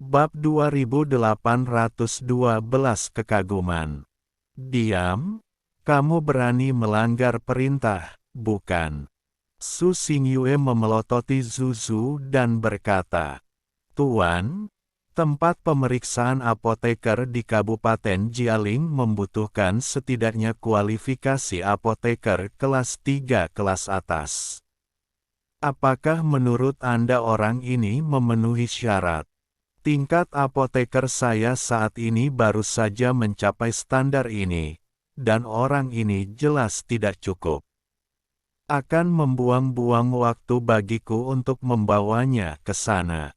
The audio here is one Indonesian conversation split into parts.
Bab 2812 Kekaguman. Diam, kamu berani melanggar perintah, bukan? Su Xingyue memelototi Zuzu dan berkata, Tuan, tempat pemeriksaan apoteker di Kabupaten Jialing membutuhkan setidaknya kualifikasi apoteker kelas 3 kelas atas. Apakah menurut Anda orang ini memenuhi syarat? Tingkat apoteker saya saat ini baru saja mencapai standar ini, dan orang ini jelas tidak cukup. Akan membuang-buang waktu bagiku untuk membawanya ke sana.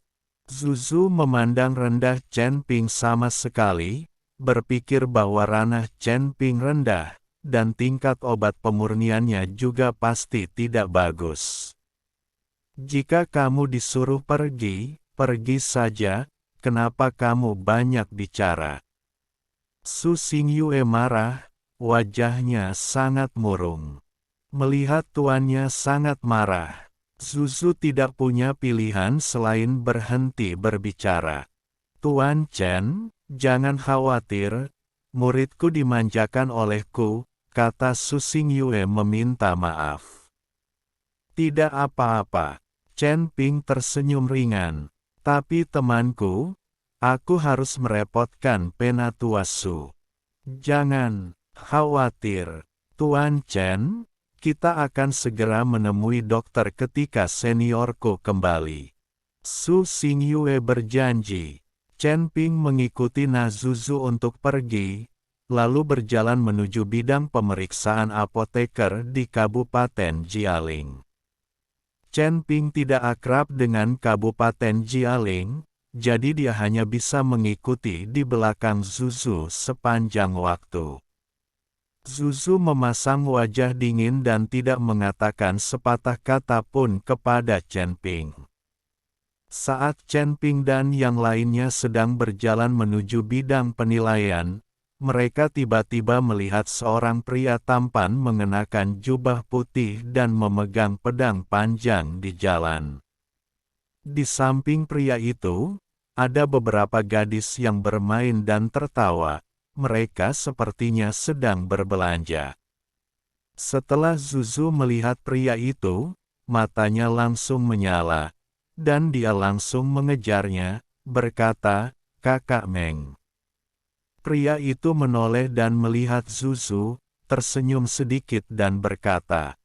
Zuzu memandang rendah Chen Ping sama sekali, berpikir bahwa ranah Chen Ping rendah, dan tingkat obat pemurniannya juga pasti tidak bagus. Jika kamu disuruh pergi, pergi saja. Kenapa kamu banyak bicara? Su Xingyue marah, wajahnya sangat murung. Melihat tuannya sangat marah, Zuzu tidak punya pilihan selain berhenti berbicara. Tuan Chen, jangan khawatir, muridku dimanjakan olehku, kata Su Xingyue meminta maaf. Tidak apa-apa, Chen Ping tersenyum ringan. Tapi temanku, aku harus merepotkan Penatua Su. Jangan khawatir, Tuan Chen, kita akan segera menemui dokter ketika seniorku kembali. Su Xingyue berjanji. Chen Ping mengikuti Zuzu untuk pergi, lalu berjalan menuju bidang pemeriksaan apoteker di Kabupaten Jialing. Chen Ping tidak akrab dengan Kabupaten Jialing, jadi dia hanya bisa mengikuti di belakang Zuzu sepanjang waktu. Zuzu memasang wajah dingin dan tidak mengatakan sepatah kata pun kepada Chen Ping. Saat Chen Ping dan yang lainnya sedang berjalan menuju bidang penilaian, mereka tiba-tiba melihat seorang pria tampan mengenakan jubah putih dan memegang pedang panjang di jalan. Di samping pria itu, ada beberapa gadis yang bermain dan tertawa. Mereka sepertinya sedang berbelanja. Setelah Zuzu melihat pria itu, matanya langsung menyala, dan dia langsung mengejarnya, berkata, "Kakak Meng." Pria itu menoleh dan melihat Zuzu, tersenyum sedikit dan berkata,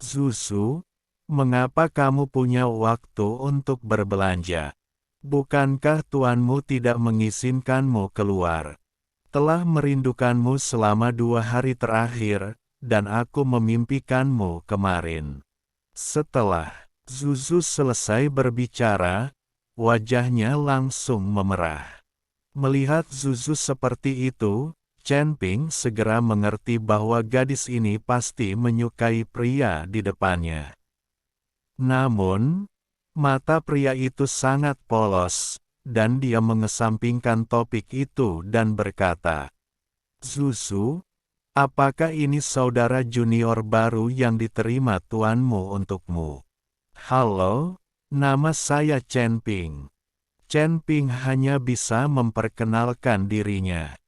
Zuzu, mengapa kamu punya waktu untuk berbelanja? Bukankah tuanmu tidak mengizinkanmu keluar? Telah merindukanmu selama 2 hari terakhir, dan aku memimpikanmu kemarin. Setelah Zuzu selesai berbicara, wajahnya langsung memerah. Melihat Zuzu seperti itu, Chen Ping segera mengerti bahwa gadis ini pasti menyukai pria di depannya. Namun, mata pria itu sangat polos, dan dia mengesampingkan topik itu dan berkata, Zuzu, apakah ini saudara junior baru yang diterima tuanmu untukmu? Halo, nama saya Chen Ping. Chen Ping hanya bisa memperkenalkan dirinya.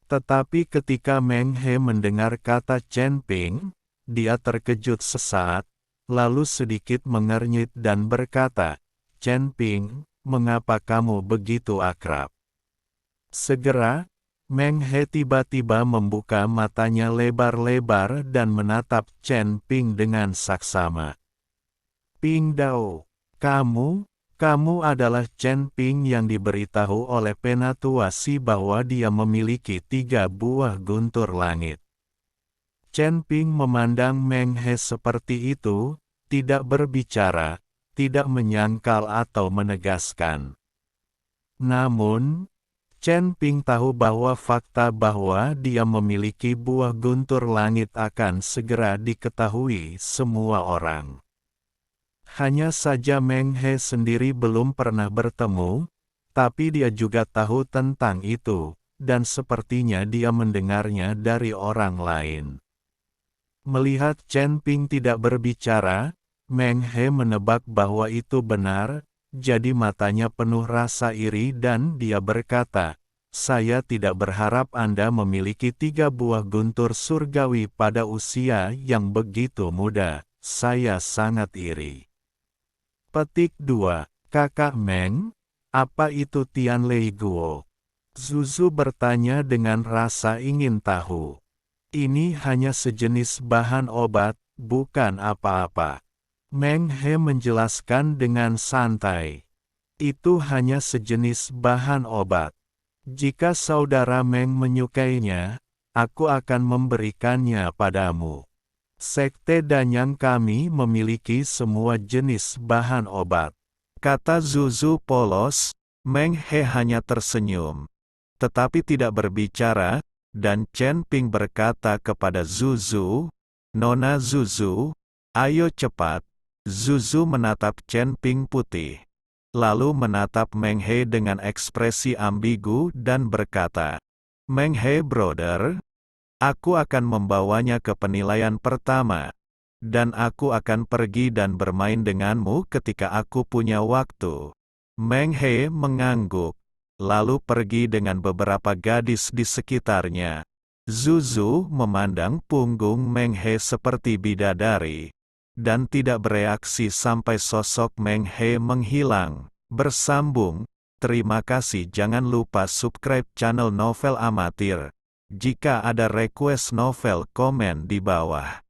Tetapi ketika Meng He mendengar kata Chen Ping, dia terkejut sesaat, lalu sedikit mengernyit dan berkata, Chen Ping, mengapa kamu begitu akrab? Segera, Meng He tiba-tiba membuka matanya lebar-lebar dan menatap Chen Ping dengan saksama. Ping Dao, kamu adalah Chen Ping yang diberitahu oleh Penatua Si bahwa dia memiliki 3 buah guntur langit. Chen Ping memandang Meng He seperti itu, tidak berbicara, tidak menyangkal atau menegaskan. Namun, Chen Ping tahu bahwa fakta bahwa dia memiliki buah guntur langit akan segera diketahui semua orang. Hanya saja Meng He sendiri belum pernah bertemu, tapi dia juga tahu tentang itu, dan sepertinya dia mendengarnya dari orang lain. Melihat Chen Ping tidak berbicara, Meng He menebak bahwa itu benar, Jadi matanya penuh rasa iri dan dia berkata, saya tidak berharap Anda memiliki 3 buah guntur surgawi pada usia yang begitu muda. Saya sangat iri. Petik 2. Kakak Meng, apa itu Tian Lei Guo? Zuzu bertanya dengan rasa ingin tahu. Ini hanya sejenis bahan obat, bukan apa-apa. Meng He menjelaskan dengan santai. Itu hanya sejenis bahan obat. Jika saudara Meng menyukainya, aku akan memberikannya padamu. Sekte Danyang kami memiliki semua jenis bahan obat. Kata Zuzu polos, Meng He hanya tersenyum. Tetapi tidak berbicara, dan Chen Ping berkata kepada Zuzu, Nona Zuzu, ayo cepat. Zuzu menatap Chen Ping putih. Lalu menatap Meng He dengan ekspresi ambigu dan berkata, Meng He brother, aku akan membawanya ke penilaian pertama. Dan aku akan pergi dan bermain denganmu ketika aku punya waktu. Meng He mengangguk, lalu pergi dengan beberapa gadis di sekitarnya. Zuzu memandang punggung Meng He seperti bidadari, dan tidak bereaksi sampai sosok Meng He menghilang. Bersambung, terima kasih. Jangan lupa subscribe channel Novel Amatir. Jika ada request novel, komen di bawah.